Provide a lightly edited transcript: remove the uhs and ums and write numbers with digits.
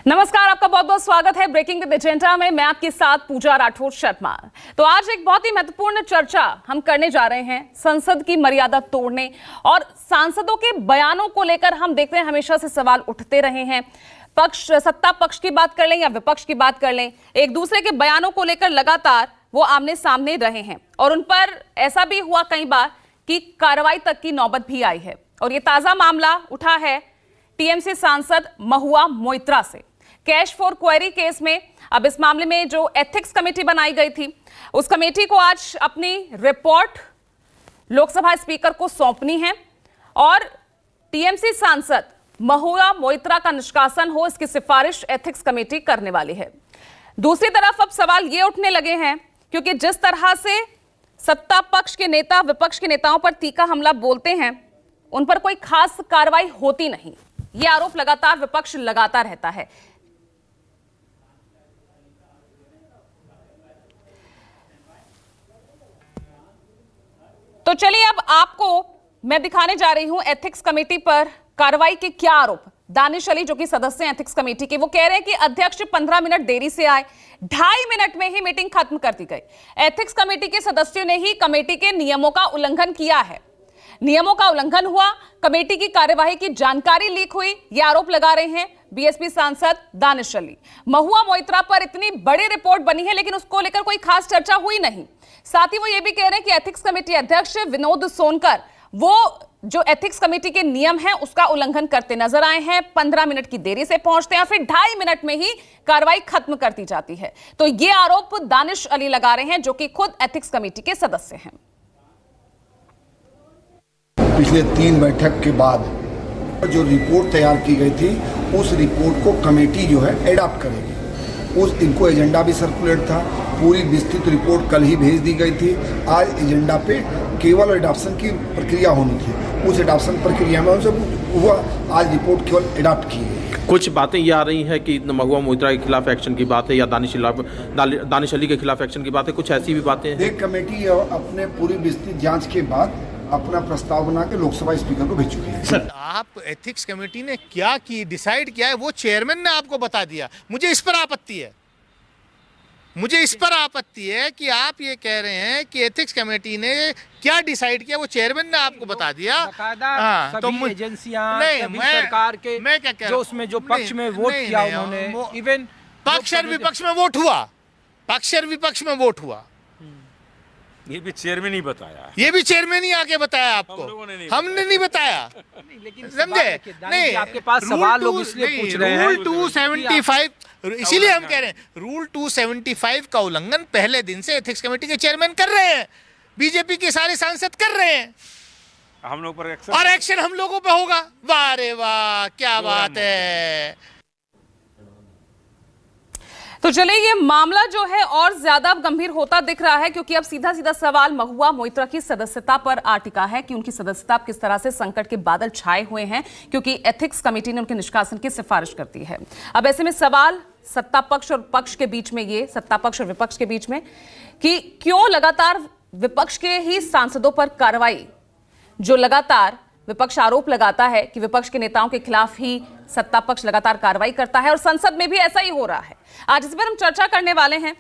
नमस्कार, आपका बहुत बहुत स्वागत है ब्रेकिंग विद एजेंडा में। मैं आपके साथ पूजा राठौर शर्मा। तो आज एक बहुत ही महत्वपूर्ण चर्चा हम करने जा रहे हैं संसद की मर्यादा तोड़ने और सांसदों के बयानों को लेकर। हम देखते हैं हमेशा से सवाल उठते रहे हैं, सत्ता पक्ष की बात कर लें या विपक्ष की बात कर लें, एक दूसरे के बयानों को लेकर लगातार वो आमने सामने रहे हैं और उन पर ऐसा भी हुआ कई बार कि कार्रवाई तक की नौबत भी आई है। और ये ताजा मामला उठा है टीएमसी सांसद महुआ मोइत्रा से, कैश फॉर क्वेरी केस में। अब इस मामले में जो एथिक्स कमेटी बनाई गई थी, उस कमेटी को आज अपनी रिपोर्ट लोकसभा स्पीकर को सौंपनी है और टीएमसी सांसद महुआ मोइत्रा का निष्कासन हो, इसकी सिफारिश एथिक्स कमेटी करने वाली है। दूसरी तरफ अब सवाल ये उठने लगे हैं क्योंकि जिस तरह से सत्ता पक्ष के नेता विपक्ष के नेताओं पर तीखा हमला बोलते हैं, उन पर कोई खास कार्रवाई होती नहीं, ये आरोप लगातार विपक्ष लगाता रहता है। तो चलिए अब आपको मैं दिखाने जा रही हूं एथिक्स कमेटी पर कार्रवाई के क्या आरोप। दानिश अली जो कि सदस्य हैं एथिक्स कमेटी के, वो कह रहे हैं कि अध्यक्ष 15 मिनट देरी से आए, 2.5 मिनट में ही मीटिंग खत्म कर दी गई। एथिक्स कमेटी के सदस्यों ने ही कमेटी के नियमों का उल्लंघन किया है, नियमों का उल्लंघन हुआ, कमेटी की कार्यवाही की जानकारी लीक हुई, ये आरोप लगा रहे हैं बीएसपी सांसद दानिश अली। महुआ मोइत्रा पर इतनी बड़ी रिपोर्ट बनी है लेकिन उसको लेकर कोई खास चर्चा हुई नहीं। साथ ही वो ये भी कह रहे हैं कि एथिक्स कमेटी अध्यक्ष विनोद सोनकर वो जो एथिक्स कमेटी के नियम हैं उसका उल्लंघन करते नजर आए हैं। 15 मिनट की देरी से पहुंचते हैं, फिर 2.5 मिनट में ही कार्रवाई खत्म कर दी जाती है। तो ये आरोप दानिश अली लगा रहे हैं जो कि खुद एथिक्स कमेटी के सदस्य हैं। पिछले 3 बैठक के बाद जो रिपोर्ट तैयार की गई थी, उस रिपोर्ट को कमेटी जो है एडॉप्ट करेगी। इनको एजेंडा भी सर्कुलेट था, पूरी विस्तृत रिपोर्ट कल ही भेज दी गई थी। आज एजेंडा पे केवल एडॉप्शन की प्रक्रिया होनी थी, उस एडॉप्शन प्रक्रिया में उनसे हुआ, आज रिपोर्ट केवल एडॉप्ट की गई। कुछ बातें ये आ रही है कि महुआ मोइत्रा के खिलाफ एक्शन की बात है या दानिश अली के खिलाफ एक्शन की बात है, कुछ ऐसी भी बातें हैं। एक कमेटी अपने पूरी विस्तृत जांच के बाद अपना प्रस्ताव बना के लोकसभा स्पीकर को भेज चुकी है। सर, आप एथिक्स कमेटी ने क्या की, डिसाइड किया है, वो चेयरमैन ने आपको बता दिया। मुझे इस पर आपत्ति है, मुझे इस पर आपत्ति है कि आप ये कह रहे हैं कि एथिक्स कमेटी ने क्या डिसाइड किया, वो चेयरमैन ने आपको बता दिया। हाँ, तो एजेंसियां, सभी सरकार के मैं क्या कह रहा जो उसमें जो पक्ष में वोट किया उन्होंने, इवन पक्ष और विपक्ष में वोट हुआ, पक्ष और विपक्ष में वोट हुआ। ये भी चेयरमैन ही बताया, ये भी चेयरमैन ही आके बताया आपको, हमने नहीं बताया। लेकिन समझे? नहीं, आपके पास सवाल लोग इसलिए पूछ रहे हैं। रूल 275, इसीलिए हम कह रहे हैं रूल 275 का उल्लंघन पहले दिन से एथिक्स कमेटी के चेयरमैन कर रहे हैं, बीजेपी के सारे सांसद कर रहे हैं, हम लोग पर और एक्शन हम लोगों पे होगा। वाह रे वाह, क्या बात है। तो चलिए ये मामला जो है और ज्यादा गंभीर होता दिख रहा है क्योंकि अब सीधा सीधा सवाल महुआ मोइत्रा की सदस्यता पर आ टिका है कि उनकी सदस्यता किस तरह से संकट के बादल छाए हुए हैं क्योंकि एथिक्स कमेटी ने उनके निष्कासन की सिफारिश कर दी है। अब ऐसे में सवाल सत्ता पक्ष और पक्ष के बीच में, ये सत्ता पक्ष और विपक्ष के बीच में कि क्यों लगातार विपक्ष के ही सांसदों पर कार्रवाई, जो लगातार विपक्ष आरोप लगाता है कि विपक्ष के नेताओं के खिलाफ ही सत्ता पक्ष लगातार कार्रवाई करता है और संसद में भी ऐसा ही हो रहा है। आज इस पर हम चर्चा करने वाले हैं।